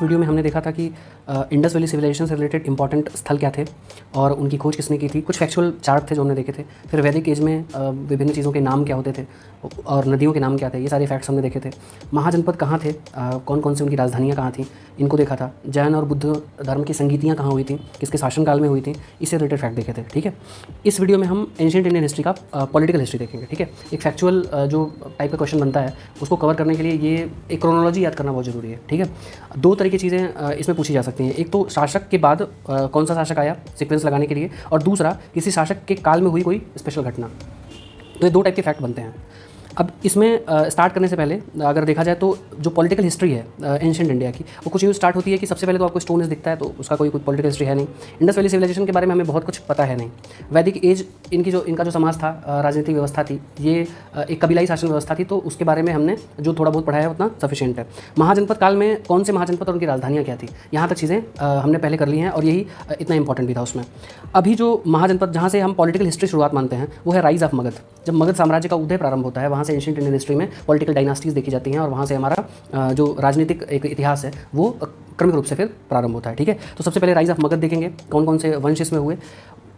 Video में हमने देखा था कि इंडस वैली सिविलाइजेशन से रिलेटेड इंपॉर्टेंट स्थल क्या थे और उनकी खोज किसने की थी। कुछ फैक्चुअल चार्ट थे जो हमने देखे थे। फिर वैदिक एज में विभिन्न चीज़ों के नाम क्या होते थे और नदियों के नाम क्या थे, ये सारे फैक्ट्स हमने देखे थे। महाजनपद कहाँ थे, कौन कौन सी उनकी राजधानियाँ कहाँ थी, इनको देखा था। जैन और बुद्ध धर्म की संगीतियाँ कहाँ हुई थी, किसके शासनकाल में हुई थी, इससे रिलेटेड फैक्ट देखे थे। ठीक है, इस वीडियो में हम एंशिएंट इंडियन हिस्ट्री का पॉलिटिकल हिस्ट्री देखेंगे। ठीक है, एक फैक्चुअल जो टाइप का क्वेश्चन बनता है उसको कवर करने के लिए ये एक क्रोनोलॉजी याद करना बहुत ज़रूरी है। ठीक है, दो तरह की चीज़ें इसमें पूछी जा सकती हैं। एक तो शासक के बाद कौन सा शासक आया सीक्वेंस लगाने के लिए, और दूसरा किसी शासक के काल में हुई कोई स्पेशल घटना। तो ये दो टाइप के फैक्ट बनते हैं। अब इसमें स्टार्ट करने से पहले अगर देखा जाए तो जो पॉलिटिकल हिस्ट्री है एंशिएंट इंडिया की, वो कुछ यूँ स्टार्ट होती है कि सबसे पहले तो आपको स्टोन एज दिखता है, तो उसका कोई पॉलिटिकल हिस्ट्री है नहीं। इंडस वैली सिविलाइजेशन के बारे में हमें बहुत कुछ पता है नहीं। वैदिक एज इनका जो समाज था, राजनीतिक व्यवस्था थी, ये एक कबीलाई शासन व्यवस्था थी, तो उसके बारे में हमने जो थोड़ा बहुत पढ़ा है उतना सफिशिएंट है। महाजनपद काल में कौन से महाजनपद और उनकी राजधानियाँ क्या थी, यहाँ तक चीज़ें हमने पहले कर ली हैं और यही इतना इंपॉर्टेंट भी था उसमें। अभी जो महाजनपद जहाँ से हम पॉलिटिकल हिस्ट्री शुरुआत मानते हैं वो है राइज ऑफ मगध। जब मगध साम्राज्य का उदय प्रारंभ होता है, वहाँ से एंशिएंट इंडियन हिस्ट्री में पॉलिटिकल डायनास्टीज देखी जाती हैं और वहाँ से हमारा जो राजनीतिक एक इतिहास है वो क्रमिक रूप से फिर प्रारंभ होता है। ठीक है, तो सबसे पहले राइज ऑफ मगध देखेंगे, कौन कौन से वंश इसमें हुए।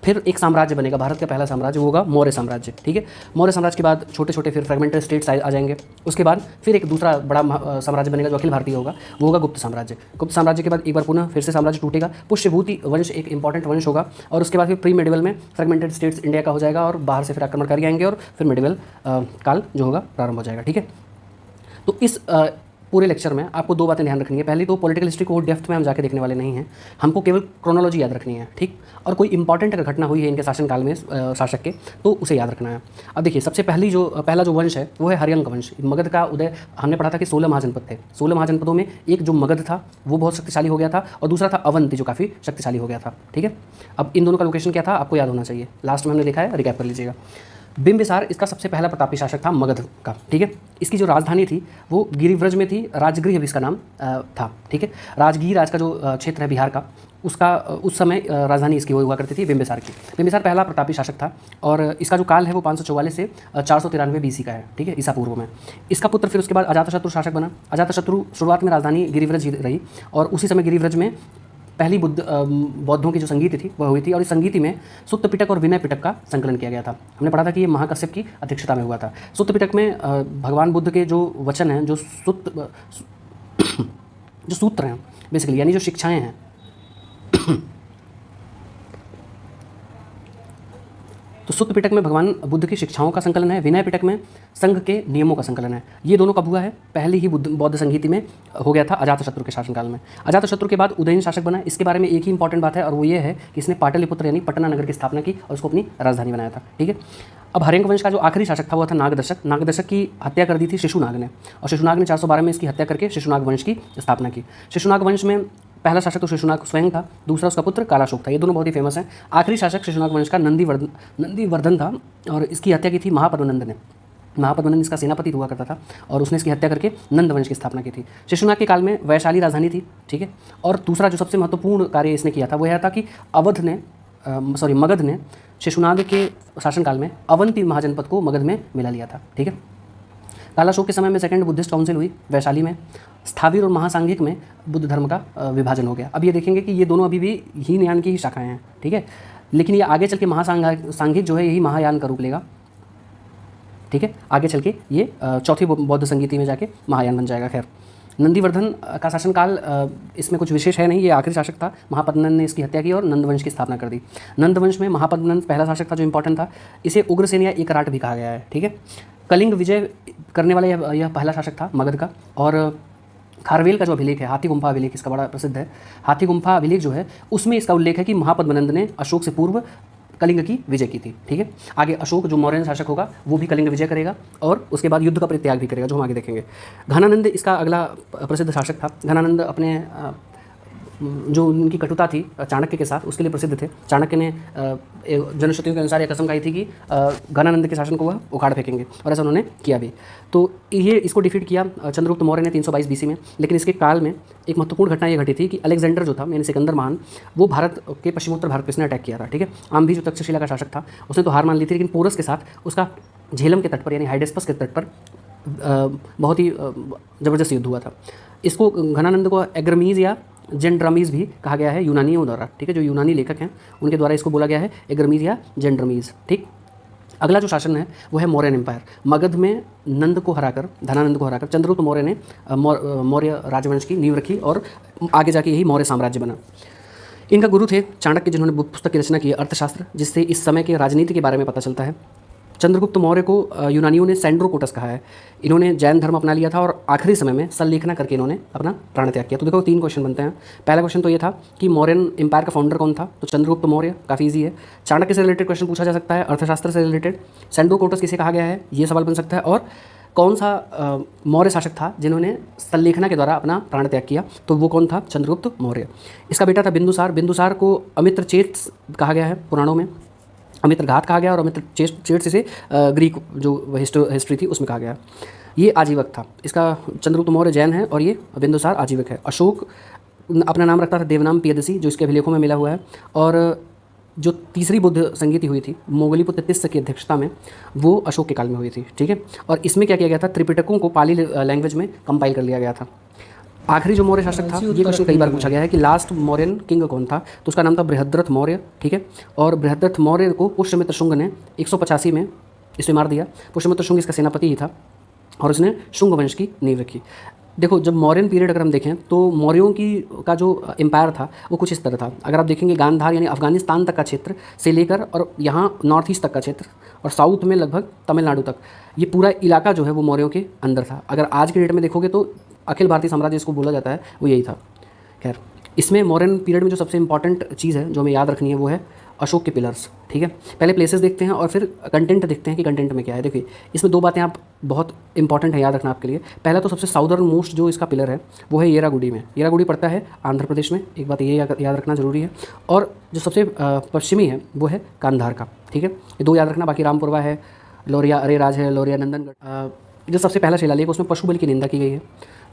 फिर एक साम्राज्य बनेगा, भारत का पहला साम्राज्य वो होगा मौर्य साम्राज्य। ठीक है, मौर्य साम्राज्य के बाद छोटे छोटे फिर फ्रेगमेंटेड स्टेट्स आ जाएंगे। उसके बाद फिर एक दूसरा बड़ा साम्राज्य बनेगा जो अखिल भारतीय होगा, वो होगा गुप्त साम्राज्य। गुप्त साम्राज्य के बाद एक बार पुनः फिर से साम्राज्य टूटेगा, पुष्यभूति वंश एक इंपॉर्टेंट वंश होगा, और उसके बाद फिर प्री मेडिवल में फ्रेगमेंटेड स्टेट्स इंडिया का हो जाएगा और बाहर से फिर आक्रमणकारी आएंगे और फिर मेडिवल काल जो होगा प्रारंभ हो जाएगा। ठीक है, तो इस पूरे लेक्चर में आपको दो बातें ध्यान रखनी है। पहली तो पॉलिटिकल हिस्ट्री को डेप्थ में हम जाके देखने वाले नहीं हैं, हमको केवल क्रोनोलॉजी याद रखनी है। ठीक, और कोई इंपॉर्टेंट अगर घटना हुई है इनके शासनकाल में शासक के, तो उसे याद रखना है। अब देखिए, सबसे पहला जो वंश है वो है हर्यंक वंश। मगध का उदय हमने पढ़ा था कि 16 महाजनपद थे। 16 महाजनपदों में एक जो मगध था वो बहुत शक्तिशाली हो गया था, और दूसरा था अवंती जो काफ़ी शक्तिशाली हो गया था। ठीक है, अब इन दोनों का लोकेशन क्या था आपको याद होना चाहिए, लास्ट में हमने देखा है, रिकैप कर लीजिएगा। बिंबिसार इसका सबसे पहला प्रतापी शासक था मगध का। ठीक है, इसकी जो राजधानी थी वो गिरिव्रज में थी, राजगृह भी इसका नाम था। ठीक है, राजगीर आज का जो क्षेत्र है बिहार का, उसका उस समय राजधानी इसकी हुआ करती थी बिंबिसार की। बिंबिसार पहला प्रतापी शासक था और इसका जो काल है वो 544 से 493 BC का है। ठीक है, ईसा पूर्व में। इसका पुत्र फिर उसके बाद अजातशत्रु शासक बना। अजातशत्रु शुरुआत में राजधानी गिरिव्रज रही और उसी समय गिरिव्रज में पहली बौद्धों की जो संगीति थी वह हुई थी, और इस संगीति में सुत्त पिटक और विनय पिटक का संकलन किया गया था। हमने पढ़ा था कि ये महाकश्यप की अध्यक्षता में हुआ था। सुत्त पिटक में भगवान बुद्ध के जो वचन हैं, जो सूत्र हैं बेसिकली, यानी जो शिक्षाएं हैं, तो सुत्त पिटक में भगवान बुद्ध की शिक्षाओं का संकलन है, विनय पिटक में संघ के नियमों का संकलन है। ये दोनों कब हुआ है, पहले ही बौद्ध संगीति में हो गया था अजातशत्रु के शासनकाल में। अजातशत्रु के बाद उदयन शासक बना। इसके बारे में एक ही इंपॉर्टेंट बात है और वो ये है कि इसने पाटलिपुत्र यानी पटना नगर की स्थापना की और उसको अपनी राजधानी बनाया था। ठीक है, अब हर्यंक वंश का जो आखिरी शासक था वो था नागदशक। नागदशक की हत्या कर दी थी शिशुनाग ने, और शिशुनाग ने 412 में इसकी हत्या करके शिशुनाग वंश की स्थापना की। शिशुनाग वंश में पहला शासक तो शिशुनाग स्वयं था, दूसरा उसका पुत्र कालाशोक था। ये दोनों बहुत ही फेमस हैं। आखिरी शासक शिशुनाग वंश का नंदीवर्धन था और इसकी हत्या की थी महापद्मनंद ने। महापद्मनंद इसका सेनापति हुआ करता था और उसने इसकी हत्या करके नंद वंश की स्थापना की थी। शिशुनाग के काल में वैशाली राजधानी थी। ठीक है, और दूसरा जो सबसे महत्वपूर्ण कार्य इसने किया था वो यह था कि मगध ने शिशुनाग के शासनकाल में अवंती महाजनपद को मगध में मिला लिया था। ठीक है, कालाशोक के समय में सेकंड बुद्धिस्ट काउंसिल हुई वैशाली में। स्थाविर और महासांघिक में बुद्ध धर्म का विभाजन हो गया। अब ये देखेंगे कि ये दोनों अभी भी हीनयान की ही शाखाएं हैं। ठीक है, लेकिन ये आगे चल के महासांघिक जो है यही महायान का रूप लेगा। ठीक है, आगे चल के ये चौथी बौद्ध संगीति में जाके महायान बन जाएगा। खैर, नंदीवर्धन का शासनकाल इसमें कुछ विशेष है नहीं, ये आखिरी शासक था। महापद्मनंद ने इसकी हत्या की और नंदवंश की स्थापना कर दी। नंदवंश में महापद्मनंद पहला शासक था जो इंपॉर्टेंट था। इसे उग्रसेन या एकराट भी कहा गया है। ठीक है, कलिंग विजय करने वाला यह पहला शासक था मगध का। और खारवेल का जो अभिलेख है, हाथी गुम्फा अभिलेख इसका बड़ा प्रसिद्ध है। हाथी गुम्फा अभिलेख जो है उसमें इसका उल्लेख है कि महापद्मनंद ने अशोक से पूर्व कलिंग की विजय की थी। ठीक है, आगे अशोक जो मौर्य शासक होगा वो भी कलिंग विजय करेगा और उसके बाद युद्ध का परित्याग भी करेगा, जो हम आगे देखेंगे। घनानंद इसका अगला प्रसिद्ध शासक था। घनानंद अपने जो उनकी कटुता थी चाणक्य के साथ, उसके लिए प्रसिद्ध थे। चाणक्य ने जनश्रुतियों के अनुसार यह कसम खाई थी कि घनानंद के शासन को वह उखाड़ फेंकेंगे, और ऐसा उन्होंने किया भी। तो ये इसको डिफीट किया चंद्रगुप्त मौर्य ने 322 बीसी में। लेकिन इसके काल में एक महत्वपूर्ण घटना ये घटी थी कि अलेक्जेंडर जो था, यानी सिकंदर महान, वो भारत के पश्चिमोत्तर भारत पर इसने अटैक किया था। ठीक है, आम भी जो तक्षशिला का शासक था उसने तो हार मान ली थी, लेकिन पोरस के साथ उसका झेलम के तट पर यानी हाइडेस्पस के तट पर बहुत ही ज़बरदस्त युद्ध हुआ था। इसको घनानंद को एग्रमीज या जेंड्रामीज भी कहा गया है यूनानियों द्वारा। ठीक है, जो यूनानी लेखक हैं उनके द्वारा इसको बोला गया है एग्रमीज या जेंड्रामीज। ठीक, अगला जो शासन है वो है मौर्यन एम्पायर। मगध में नंद को हराकर, धनानंद को हराकर चंद्रगुप्त मौर्य ने मौर्य राजवंश की नींव रखी और आगे जाके यही मौर्य साम्राज्य बना। इनका गुरु थे चाणक्य, जिन्होंने पुस्तक की रचना की है अर्थशास्त्र, जिससे इस समय के राजनीति के बारे में पता चलता है। चंद्रगुप्त मौर्य को यूनानियों ने सैंड्रोकोटस कहा है। इन्होंने जैन धर्म अपना लिया था और आखिरी समय में सल्लेखना करके इन्होंने अपना प्राण त्याग किया। तो देखो 3 क्वेश्चन बनते हैं। पहला क्वेश्चन तो ये था कि मौर्यन एम्पायर का फाउंडर कौन था, तो चंद्रगुप्त मौर्य, काफ़ी ईजी है। चाणक्य से रिलेटेड क्वेश्चन पूछा जा सकता है, अर्थशास्त्र से रिलेटेड सैंड्रोकोटस किसे कहा गया है, ये सवाल बन सकता है। और कौन सा मौर्य शासक था जिन्होंने सल्लेखना के द्वारा अपना प्राण त्याग किया, तो वो कौन था, चंद्रगुप्त मौर्य। इसका बेटा था बिंदुसार। बिंदुसार को अमित्र चेत कहा गया है पुराणों में, अमित्र घात कहा गया और अमित्र चेट से ग्रीक जो हिस्ट्री थी उसमें कहा गया। ये आजीवक था। इसका चंद्रगुप्त मौर्य जैन है और ये बिंदुसार आजीवक है। अशोक अपना नाम रखता था देवनाम पियदसी, जो इसके अभिलेखों में मिला हुआ है। और जो तीसरी बुद्ध संगीति हुई थी मोगलीपुत्र तिस्स की अध्यक्षता में, वो अशोक के काल में हुई थी। ठीक है, और इसमें क्या किया गया था, त्रिपिटकों को पाली लैंग्वेज में कंपाइल कर लिया गया था। आखिरी जो मौर्य शासक था, ये क्वेश्चन कई बार पूछा गया है कि लास्ट मौर्यन किंग कौन था, तो उसका नाम था बृहद्रथ मौर्य। ठीक है, और बृहद्रथ मौर्य को पुष्यमित्र शुंग ने 185 में इसे मार दिया। पुष्यमित्र शुंग इसका सेनापति ही था और उसने शुंग वंश की नींव रखी। देखो, जब मौर्यन पीरियड अगर हम देखें तो मौर्यों की का जो एम्पायर था वो कुछ इस तरह था। अगर आप देखेंगे गांधार यानी अफगानिस्तान तक का क्षेत्र से लेकर और यहाँ नॉर्थ ईस्ट तक का क्षेत्र और साउथ में लगभग तमिलनाडु तक, ये पूरा इलाका जो है वो मौर्यों के अंदर था। अगर आज के डेट में देखोगे तो अखिल भारतीय साम्राज्य इसको बोला जाता है, वो यही था। खैर, इसमें मौर्यन पीरियड में जो सबसे इंपॉर्टेंट चीज़ है जो हमें याद रखनी है वो है अशोक के पिलर्स। ठीक है, पहले प्लेसेस देखते हैं और फिर कंटेंट देखते हैं कि कंटेंट में क्या है। देखिए, इसमें 2 बातें आप बहुत इंपॉर्टेंट है याद रखना आपके लिए। पहला तो सबसे साउदर्न मोस्ट जो इसका पिलर है वो है येरागुडी में। येरागुडी पड़ता है आंध्र प्रदेश में, एक बात ये याद रखना जरूरी है। और जो सबसे पश्चिमी है वो है कांधार का। ठीक है, ये 2 याद रखना। बाकी रामपुरवा है, लोरिया अरेराज है, लोरिया नंदनगढ़। जो सबसे पहला शिलालेख उसमें पशु बलि की निंदा की गई है।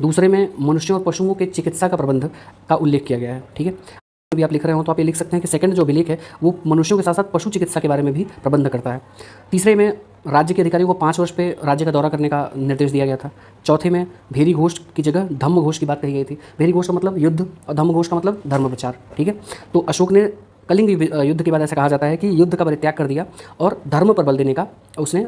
दूसरे में मनुष्यों और पशुओं के चिकित्सा का प्रबंध का उल्लेख किया गया है। ठीक है, भी आप लिख रहे हो तो आप ये लिख सकते हैं कि सेकंड जो अभिलेख है वो मनुष्यों के साथ साथ पशु चिकित्सा के बारे में भी प्रबंध करता है। तीसरे में राज्य के अधिकारियों को 5 वर्ष पे राज्य का दौरा करने का निर्देश दिया गया था। चौथे में भेरी घोष की जगह धम्म घोष की बात कही गई थी। भेरी घोष का मतलब युद्ध और धम्म घोष का मतलब धर्म प्रचार। ठीक है, तो अशोक ने कलिंग युद्ध के बाद ऐसा कहा जाता है कि युद्ध का परित्याग कर दिया और धर्म पर बल देने का उसने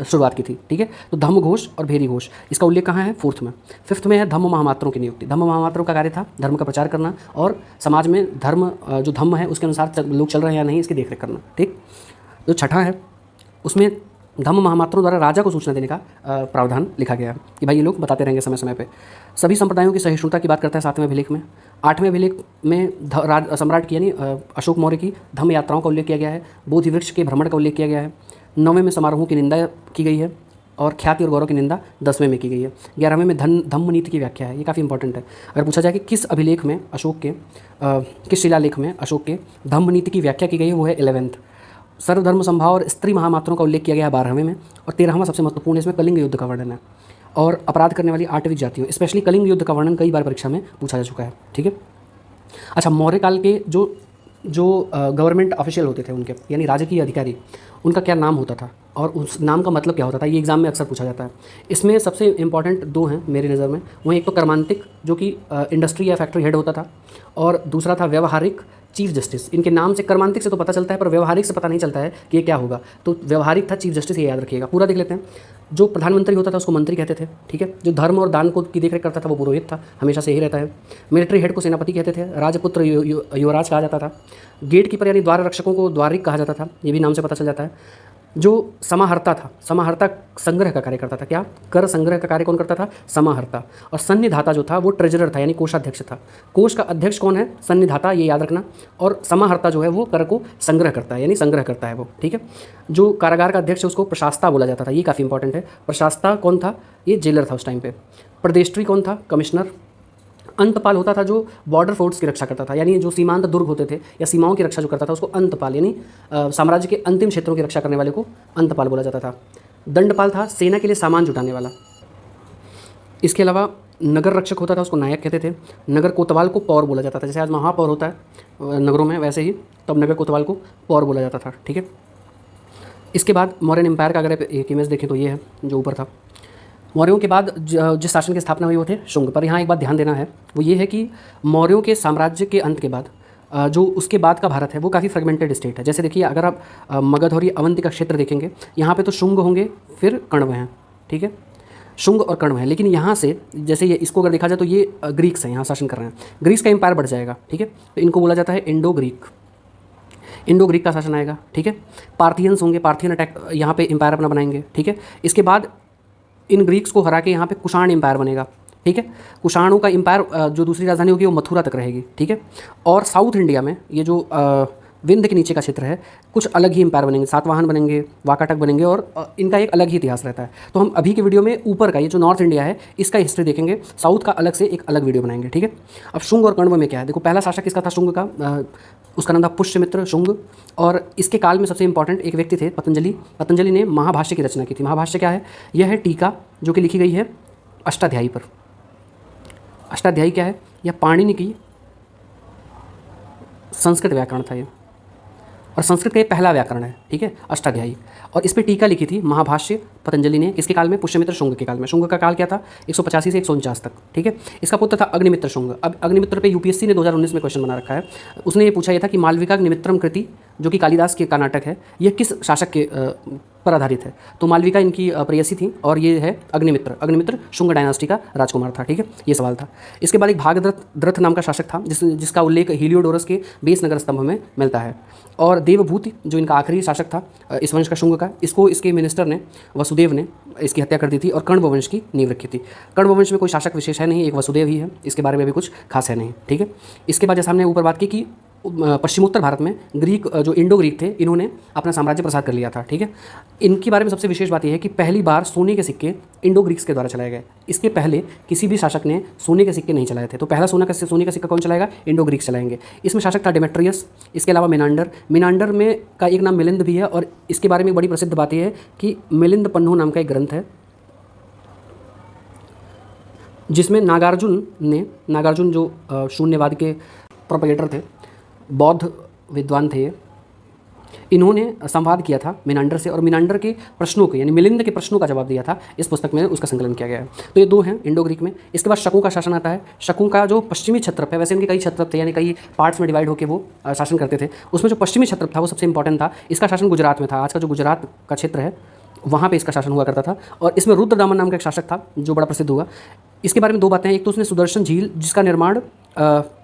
शुरुआत की थी। ठीक है, तो धम्म घोष और भेरी घोष, इसका उल्लेख कहाँ है, 4th में। 5th में है धम्म महामात्रों की नियुक्ति। धम्म महामात्रों का कार्य था धर्म का प्रचार करना और समाज में धर्म जो धम्म है उसके अनुसार लोग चल रहे हैं या नहीं इसकी देखरेख करना। ठीक, जो छठा है उसमें धम्म महामात्रों द्वारा राजा को सूचना देने का प्रावधान लिखा गया कि भाई ये लोग बताते रहेंगे समय समय पे। सभी संप्रदायों की सहिष्णुता की बात करता है 7वें अभिलेख में। 8वें अभिलेख में सम्राट की यानी अशोक मौर्य की धम्म यात्राओं का उल्लेख किया गया है। बोधि वृक्ष के भ्रमण का उल्लेख किया गया है। 9वें में समारोहों की निंदा की गई है और ख्याति और गौरव की निंदा 10वें में की गई है। 11वें में धम्म नीति की व्याख्या है। ये काफ़ी इंपॉर्टेंट है। अगर पूछा जाए कि किस अभिलेख में अशोक के किस शिलालेख में अशोक के धम्म नीति की व्याख्या की गई है, वो है 11th। सर्वधर्म संभाव और स्त्री महामात्रों का उल्लेख किया गया है 12वें में। और 13वां सबसे महत्वपूर्ण इसमें कलिंग युद्ध का वर्णन है और अपराध करने वाली 8वीं जातियों, स्पेशली कलिंग युद्ध का वर्णन कई बार परीक्षा में पूछा जा चुका है। ठीक है, अच्छा, मौर्य काल के जो गवर्नमेंट ऑफिशियल होते थे उनके यानी राजकीय अधिकारी, उनका क्या नाम होता था और उस नाम का मतलब क्या होता था, ये एग्जाम में अक्सर पूछा जाता है। इसमें सबसे इंपॉर्टेंट 2 हैं मेरी नज़र में। वहीं एक तो कर्मांतिक जो कि इंडस्ट्री या फैक्ट्री हेड होता था और दूसरा था व्यवहारिक चीफ जस्टिस। इनके नाम से कर्मांतिक से तो पता चलता है पर व्यवहारिक से पता नहीं चलता है कि ये क्या होगा, तो व्यवहारिक था चीफ जस्टिस, ये याद रखिएगा। पूरा देख लेते हैं। जो प्रधानमंत्री होता था उसको मंत्री कहते थे। ठीक है, जो धर्म और दान को की देखरेख करता था वो पुरोहित था, हमेशा से यही रहता है। मिलिट्री हेड को सेनापति कहते थे। राजपुत्र युवराज कहा जाता था। गेट कीपर यानी द्वार रक्षकों को द्वारिक कहा जाता था, ये भी नाम से पता चल जाता है। जो समाहर्ता था, समाहर्ता संग्रह का कार्य करता था। क्या कर संग्रह का कार्य कौन करता था, समाहर्ता। और सन्निधाता जो था वो ट्रेजरर था यानी कोषाध्यक्ष था। कोष का अध्यक्ष कौन है, सन्निधाता, ये याद रखना। और समाहर्ता जो है वो कर को संग्रह करता है यानी संग्रह करता है वो। ठीक है, जो कारागार का अध्यक्ष है उसको प्रशास्ता बोला जाता था, ये काफ़ी इंपॉर्टेंट है। प्रशास्ता कौन था, ये जेलर था उस टाइम पे। प्रदेष्ट्री कौन था, कमिश्नर। अंतपाल होता था जो बॉर्डर फोर्ट्स की रक्षा करता था, यानी जो सीमांत दुर्ग होते थे या सीमाओं की रक्षा जो करता था उसको अंतपाल, यानी साम्राज्य के अंतिम क्षेत्रों की रक्षा करने वाले को अंतपाल बोला जाता था। दंडपाल था सेना के लिए सामान जुटाने वाला। इसके अलावा नगर रक्षक होता था, उसको नायक कहते थे। नगर कोतवाल को पौर बोला जाता था, जैसे आज महापौर होता है नगरों में, वैसे ही तब नगर कोतवाल को पौर बोला जाता था। ठीक है, इसके बाद मौर्यन एम्पायर का अगर एक इमेज देखें तो ये है जो ऊपर था। मौर्यों के बाद जिस शासन की स्थापना हुई वो थे शुंग। पर यहाँ एक बात ध्यान देना है, वो ये है कि मौर्यों के साम्राज्य के अंत के बाद जो उसके बाद का भारत है वो काफ़ी फ्रेगमेंटेड स्टेट है। जैसे देखिए, अगर आप मगध और अवंती का क्षेत्र देखेंगे, यहाँ पे तो शुंग होंगे, फिर कण्व हैं। ठीक है, शुंग और कण्व हैं, लेकिन यहाँ से जैसे ये इसको अगर देखा जाए तो ये ग्रीक्स हैं, यहाँ शासन कर रहे हैं। ग्रीक्स का एम्पायर बढ़ जाएगा। ठीक है, तो इनको बोला जाता है इंडो ग्रीक। इंडो ग्रीक का शासन आएगा। ठीक है, पार्थियंस होंगे, पार्थियन अटैक यहाँ पे एम्पायर अपना बनाएंगे। ठीक है, इसके बाद इन ग्रीक्स को हरा के यहाँ पे कुषाण एम्पायर बनेगा। ठीक है, कुषाणों का एम्पायर जो दूसरी राजधानी होगी वो मथुरा तक रहेगी। ठीक है, और साउथ इंडिया में ये जो विंध्य के नीचे का क्षेत्र है, कुछ अलग ही एम्पायर बनेंगे, सातवाहन बनेंगे, वाकाटक बनेंगे, और इनका एक अलग ही इतिहास रहता है। तो हम अभी के वीडियो में ऊपर का ये जो नॉर्थ इंडिया है इसका हिस्ट्री देखेंगे, साउथ का अलग से एक अलग वीडियो बनाएंगे। ठीक है, अब शुंग और कण्व में क्या है, देखो पहला शासक किसका था शुंग का, उसका नाम था पुष्यमित्र शुंग। और इसके काल में सबसे इंपॉर्टेंट एक व्यक्ति थे पतंजलि। पतंजलि ने महाभाष्य की रचना की थी। महाभाष्य क्या है, यह है टीका जो कि लिखी गई है अष्टाध्यायी पर। अष्टाध्यायी क्या है, यह पाणिनि की संस्कृत व्याकरण था ये, और संस्कृत का ये पहला व्याकरण है। ठीक है, अष्टाध्यायी, और इस पर टीका लिखी थी महाभाष्य पतंजलि ने। किसके काल में, पुष्यमित्र शुंग के काल में। शुंग का काल क्या था, 185 से 149 तक। ठीक है, इसका पुत्र था अग्निमित्र शुंग। अब अग्निमित्र पे यूपीएससी ने 2019 में क्वेश्चन बना रखा है। उसने ये पूछा ये था कि मालविका अग्निमित्रम कृति जो कि कालिदास के का नाटक है, यह किस शासक के पर आधारित है। तो मालविका इनकी प्रेयसी थी, और ये है अग्निमित्र। अग्निमित्र शुंग डायनास्टी का राजकुमार था। ठीक है, ये सवाल था। इसके बाद एक भागद्रथ नाम का शासक था जिसका उल्लेख हीलियोडोरस के बेस नगर स्तंभ में मिलता है। और देवभूति जो इनका आखिरी शासक था इस वंश का शुंग का, इसको इसके मिनिस्टर ने वसुदेव ने इसकी हत्या कर दी थी और कण्व वंश की नींव रखी थी। कण्व वंश में कोई शासक विशेष है नहीं, एक वसुदेव ही है, इसके बारे में भी कुछ खास है नहीं। ठीक है, इसके बाद जैसे हमने ऊपर बात की कि पश्चिमोत्तर भारत में ग्रीक जो इंडो ग्रीक थे, इन्होंने अपना साम्राज्य प्रसार कर लिया था। ठीक है, इनके बारे में सबसे विशेष बात यह है कि पहली बार सोने के सिक्के इंडो ग्रीक्स के द्वारा चलाए गए। इसके पहले किसी भी शासक ने सोने के सिक्के नहीं चलाए थे। तो पहला सोने का सिक्का कौन चलाएगा, इंडो ग्रीक्स चलाएंगे। इसमें शासक था डेमेट्रियस। इसके अलावा मिनांडर में का एक नाम मिलिंद भी है, और इसके बारे में बड़ी प्रसिद्ध बात यह है कि मिलिंद पन्नु नाम का एक ग्रंथ है जिसमें नागार्जुन जो शून्यवाद के प्रोपेगेटर थे, बौद्ध विद्वान थे, इन्होंने संवाद किया था मिनांडर से, और मिनांडर के प्रश्नों के यानी मिलिंद के प्रश्नों का जवाब दिया था। इस पुस्तक में उसका संकलन किया गया है। तो ये दो हैं इंडो ग्रीक में। इसके बाद शकों का शासन आता है। शकों का जो पश्चिमी क्षत्रप है, वैसे इनके कई क्षत्रप थे, यानी कई पार्ट्स में डिवाइड होकर वो शासन करते थे। उसमें जो पश्चिमी क्षत्रप था वो सबसे इंपॉर्टेंट था। इसका शासन गुजरात में था। आज का जो गुजरात का क्षेत्र है वहाँ पे इसका शासन हुआ करता था। और इसमें रुद्रदामन नाम का एक शासक था जो बड़ा प्रसिद्ध हुआ। इसके बारे में दो बातें हैं। एक तो उसने सुदर्शन झील, जिसका निर्माण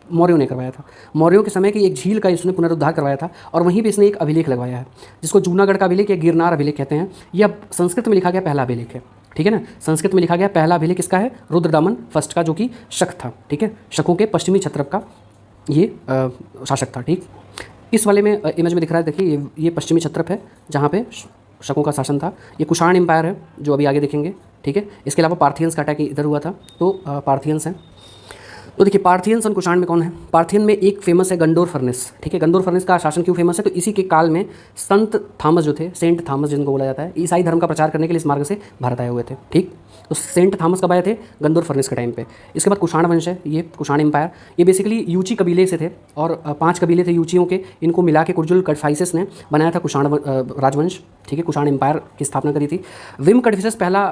मौर्यों ने करवाया था। मौर्यों के समय की एक झील का इसने पुनरुद्धार करवाया था, और वहीं पे इसने एक अभिलेख लगवाया है जिसको जूनागढ़ का अभिलेख या गिरनार अभिलेख कहते हैं। यह संस्कृत में लिखा गया पहला अभिलेख है। ठीक है ना, संस्कृत में लिखा गया पहला अभिलेख इसका है रुद्रदामन फर्स्ट का, जो कि शक था। ठीक है, शकों के पश्चिमी क्षत्रप का ये शासक था। ठीक, इस वाले में इमेज में दिख रहा है, देखिए ये पश्चिमी क्षत्रप है जहाँ पे शकों का शासन था। ये कुषाण एम्पायर है जो अभी आगे देखेंगे। ठीक है, इसके अलावा पार्थियंस का अटैक इधर हुआ था, तो पार्थियंस हैं। तो देखिए पार्थियंस और कुषाण में कौन है। पार्थियन में एक फेमस है गंडोर फर्नेस। ठीक है, गंडोर फर्नेस का शासन क्यों फेमस है, तो इसी के काल में संत थॉमस जो थे, सेंट थॉमस जिनको बोला जाता है, ईसाई धर्म का प्रचार करने के लिए इस मार्ग से भारत आए हुए थे। ठीक, तो सेंट थॉमस कब आए थे, गंडोर फर्नेस के टाइम पे। इसके बाद कुषाण वंश है, ये कुषाण एम्पायर, ये बेसिकली यूची कबीले से थे, और 5 कबीले थे यूचियों के, इनको मिला के कुर्जुल कटफाइसिस ने बनाया था कुषाण राजवंश। ठीक है, कुषाण एम्पायर की स्थापना करी थी। विम कटफिसस पहला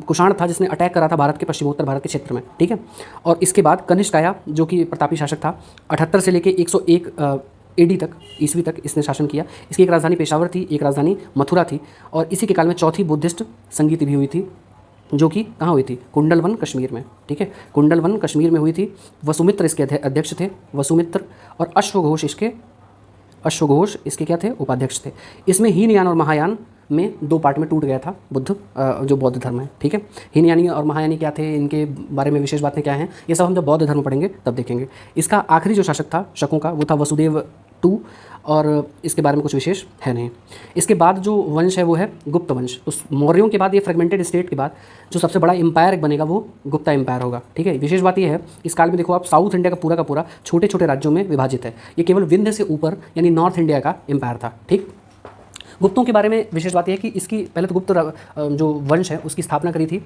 कुषाण था जिसने अटैक करा था भारत के पश्चिमोत्तर भारत के क्षेत्र में। ठीक है, और इसके बाद कनिष्क आया जो कि प्रतापी शासक था। 78 से लेके 101 एडी तक, ईस्वी तक इसने शासन किया। इसकी एक राजधानी पेशावर थी, एक राजधानी मथुरा थी, और इसी के काल में चौथी बुद्धिस्ट संगीत भी हुई थी, जो कि कहाँ हुई थी, कुंडलवन कश्मीर में। ठीक है, कुंडलवन कश्मीर में हुई थी। वसुमित्र इसके अध्यक्ष थे, वसुमित्र, और अश्वघोष इसके क्या थे, उपाध्यक्ष थे। इसमें हीनयान और महायान में 2 पार्ट में टूट गया था जो बौद्ध धर्म है। ठीक है, हीनयानी और महायानी क्या थे, इनके बारे में विशेष बातें क्या हैं, ये सब हम जब बौद्ध धर्म पढ़ेंगे तब देखेंगे। इसका आखिरी जो शासक था शकों का, वो था वसुदेव 2 और इसके बारे में कुछ विशेष है नहीं। इसके बाद जो वंश है वो है गुप्त वंश। उस मौर्यों के बाद, ये फ्रेगमेंटेड स्टेट के बाद जो सबसे बड़ा एम्पायर बनेगा वो गुप्ता एम्पायर होगा। ठीक है, विशेष बात ये है इस काल में देखो आप, साउथ इंडिया का पूरा छोटे छोटे राज्यों में विभाजित है। ये केवल विंध्य से ऊपर यानी नॉर्थ इंडिया का एम्पायर था। ठीक, गुप्तों के बारे में विशेष बात यह है कि इसकी पहले तो गुप्त जो वंश है उसकी स्थापना करी थी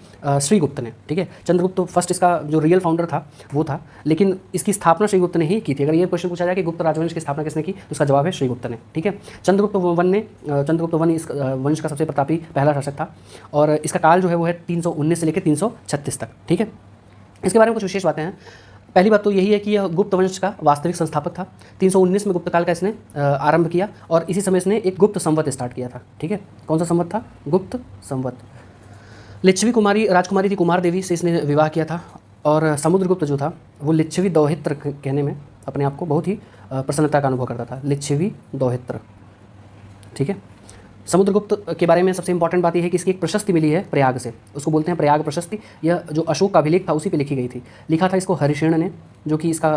श्रीगुप्त ने। ठीक है, चंद्रगुप्त फर्स्ट इसका जो रियल फाउंडर था वो था, लेकिन इसकी स्थापना श्रीगुप्त ने ही की थी। अगर ये क्वेश्चन पूछा जाए कि गुप्त राजवंश की स्थापना किसने की, तो उसका जवाब है श्रीगुप्त ने। ठीक है, चंद्रगुप्त वन इस वंश का सबसे प्रतापी पहला शासक था और इसका काल जो है वो है 319 से लेकर 336 तक। ठीक है, इसके बारे में कुछ विशेष बातें हैं। पहली बात तो यही है कि यह गुप्त वंश का वास्तविक संस्थापक था। 319 में गुप्त काल का इसने आरंभ किया और इसी समय इसने एक गुप्त संवत स्टार्ट किया था। ठीक है, कौन सा संवत था? गुप्त संवत। लिच्छवी कुमारी राजकुमारी थी कुमार देवी से इसने विवाह किया था और समुद्रगुप्त जो था वो लिच्छवी दौहित्र कहने में अपने आप को बहुत ही प्रसन्नता का अनुभव करता था। लिच्छवी दौहित्र। ठीक है, समुद्रगुप्त के बारे में सबसे इंपॉर्टेंट बात यह है कि इसकी एक प्रशस्ति मिली है प्रयाग से, उसको बोलते हैं प्रयाग प्रशस्ति। यह जो अशोक का अभिलेख था उसी पे लिखी गई थी। लिखा था इसको हरिशेन ने, जो कि इसका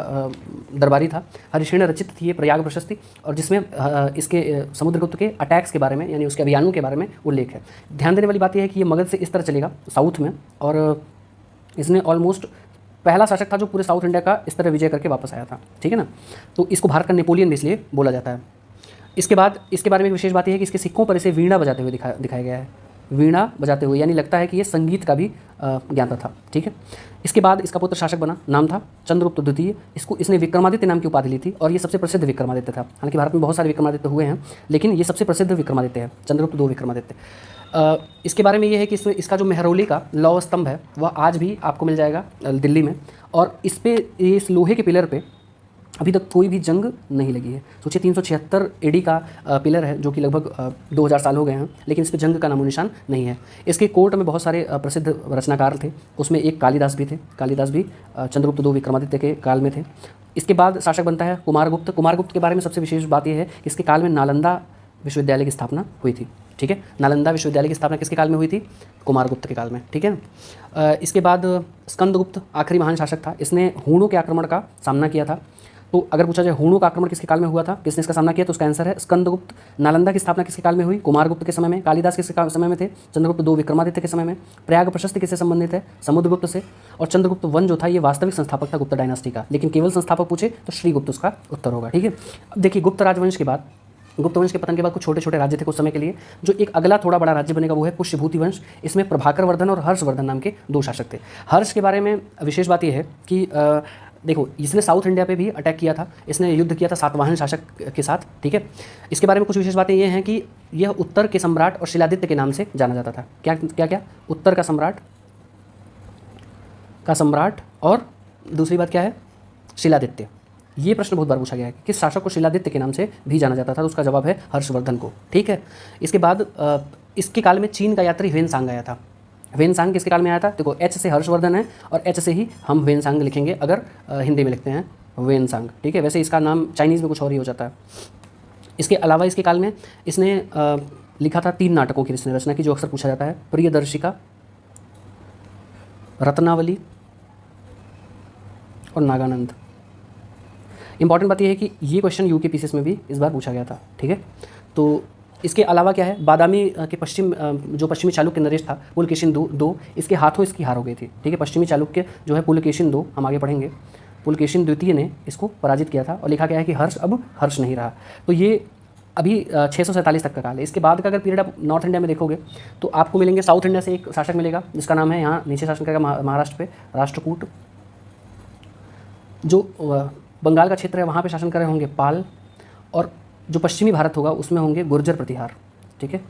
दरबारी था। हरिशेन रचित थी ये प्रयाग प्रशस्ति और जिसमें इसके समुद्रगुप्त के अटैक्स के बारे में यानी उसके अभियानों के बारे में उल्लेख है। ध्यान देने वाली बात यह है कि ये मगध से इस तरह चलेगा साउथ में और इसने ऑलमोस्ट पहला शासक था जो पूरे साउथ इंडिया का इस तरह विजय करके वापस आया था। ठीक है ना, तो इसको भारत का नेपोलियन भी इसलिए बोला जाता है। इसके बाद इसके बारे में एक विशेष बात यह है कि इसके सिक्कों पर इसे वीणा बजाते हुए दिखाया गया है। वीणा बजाते हुए यानी लगता है कि ये संगीत का भी ज्ञाता था। ठीक है, इसके बाद इसका पुत्र शासक बना, नाम था चंद्रगुप्त द्वितीय। इसने विक्रमादित्य नाम की उपाधि ली थी और ये सबसे प्रसिद्ध विक्रमादित्य था। हालांकि भारत में बहुत सारे विक्रमादित्य हुए हैं लेकिन ये सबसे प्रसिद्ध विक्रमादित्य है, चंद्रगुप्त 2 विक्रमादित्य। इसके बारे में ये है कि इसका जो मेहरौली का लौह स्तंभ है वह आज भी आपको मिल जाएगा दिल्ली में और इस लोहे के पिलर पे अभी तक कोई भी जंग नहीं लगी है। सोचिए 376 एडी का पिलर है जो कि लगभग 2000 साल हो गए हैं, लेकिन इस पर जंग का नामो निशान नहीं है। इसके कोर्ट में बहुत सारे प्रसिद्ध रचनाकार थे, उसमें एक कालिदास भी थे। कालिदास भी चंद्रगुप्त 2 विक्रमादित्य के काल में थे। इसके बाद शासक बनता है कुमारगुप्त। कुमारगुप्त के बारे में सबसे विशेष बात यह है कि इसके काल में नालंदा विश्वविद्यालय की स्थापना हुई थी। ठीक है, नालंदा विश्वविद्यालय की स्थापना किसके काल में हुई थी? कुमारगुप्त के काल में। ठीक है, इसके बाद स्कंदगुप्त आखिरी महान शासक था। इसने हूणों के आक्रमण का सामना किया था। तो अगर पूछा जाए हूणों का आक्रमण किसके काल में हुआ था, किसने इसका सामना किया, तो उसका आंसर है स्कंदगुप्त। नालंदा की स्थापना किसके काल में हुई? कुमारगुप्त के समय में। कालिदास किसके समय में थे? चंद्रगुप्त 2 विक्रमादित्य के समय में। प्रयाग प्रशस्ति किससे संबंधित है? समुद्रगुप्त से। और चंद्रगुप्त 1 जो था ये वास्तविक संस्थापक था गुप्त डायनास्टी का, लेकिन केवल संस्थापक पूछे तो श्रीगुप्त उसका उत्तर होगा। ठीक है, अब देखिए गुप्त राजवंश के बाद, गुप्त वंश के पतन के बाद कुछ छोटे छोटे राज्य थे कुछ समय के लिए। जो एक अगला थोड़ा बड़ा राज्य बनेगा वो है पुष्यभूति वंश। इसमें प्रभाकर वर्धन और हर्षवर्धन नाम के 2 शासक थे। हर्ष के बारे में विशेष बात यह है कि देखो इसने साउथ इंडिया पे भी अटैक किया था, इसने युद्ध किया था सातवाहन शासक के साथ। ठीक है, इसके बारे में कुछ विशेष बातें ये हैं कि यह उत्तर के सम्राट और शिलादित्य के नाम से जाना जाता था। क्या क्या क्या? उत्तर का सम्राट और दूसरी बात क्या है? शिलादित्य। ये प्रश्न बहुत बार पूछा गया है कि किस शासक को शिलादित्य के नाम से भी जाना जाता था, तो उसका जवाब है हर्षवर्धन को। ठीक है, इसके बाद इसके काल में चीन का यात्री ह्वेनसांग आया था। ह्वेनसांग किसके काल में आया था? देखो एच से हर्षवर्धन है और एच से ही हम ह्वेनसांग लिखेंगे अगर हिंदी में लिखते हैं ह्वेनसांग। ठीक है, वैसे इसका नाम चाइनीज़ में कुछ और ही हो जाता है। इसके अलावा इसके काल में इसने लिखा था 3 नाटकों की इसने रचना की जो अक्सर पूछा जाता है, प्रियदर्शिका, रत्नावली और नागानंद। इंपॉर्टेंट बात यह है कि ये क्वेश्चन यूके पीसीएस में भी इस बार पूछा गया था। ठीक है, तो इसके अलावा क्या है? बादामी के पश्चिमी चालुक्य नरेश था पुलकेशिन 2, इसके हाथों इसकी हार हो गई थी। ठीक है, पश्चिमी चालुक्य जो है पुलकेशिन 2, हम आगे पढ़ेंगे, पुलकेशिन द्वितीय ने इसको पराजित किया था और लिखा गया है कि हर्ष अब हर्ष नहीं रहा। तो ये अभी 647 तक का काल है। इसके बाद का अगर पीरियड आप नॉर्थ इंडिया में देखोगे तो आपको मिलेंगे साउथ इंडिया से एक शासक मिलेगा जिसका नाम है, यहाँ नीचे शासन करेगा महाराष्ट्र पे राष्ट्रकूट। जो बंगाल का क्षेत्र है वहाँ पे शासन कर रहे होंगे पाल, और जो पश्चिमी भारत होगा उसमें होंगे गुर्जर प्रतिहार। ठीक है,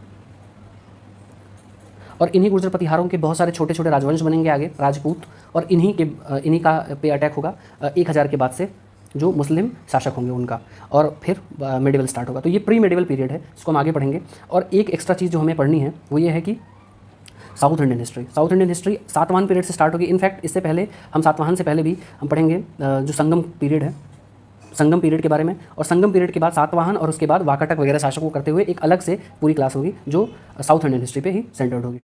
और इन्हीं गुर्जर प्रतिहारों के बहुत सारे छोटे छोटे राजवंश बनेंगे आगे, राजपूत, और इन्हीं का पे अटैक होगा 1000 के बाद से जो मुस्लिम शासक होंगे उनका, और फिर मेडिवल स्टार्ट होगा। तो ये प्री मेडिवल पीरियड है, इसको हम आगे पढ़ेंगे। और एक एक्स्ट्रा चीज़ जो हमें पढ़नी है वो ये है कि south Indian history Satavahana period से स्टार्ट होगी। इनफैक्ट इससे पहले हम सातवाहन से पहले भी हम पढ़ेंगे जो संगम पीरियड है, संगम पीरियड के बारे में। और संगम पीरियड के बाद सातवाहन और उसके बाद वाकाटक वगैरह शासकों को करते हुए एक अलग से पूरी क्लास होगी जो साउथ इंडियन हिस्ट्री पे ही सेंटर्ड होगी।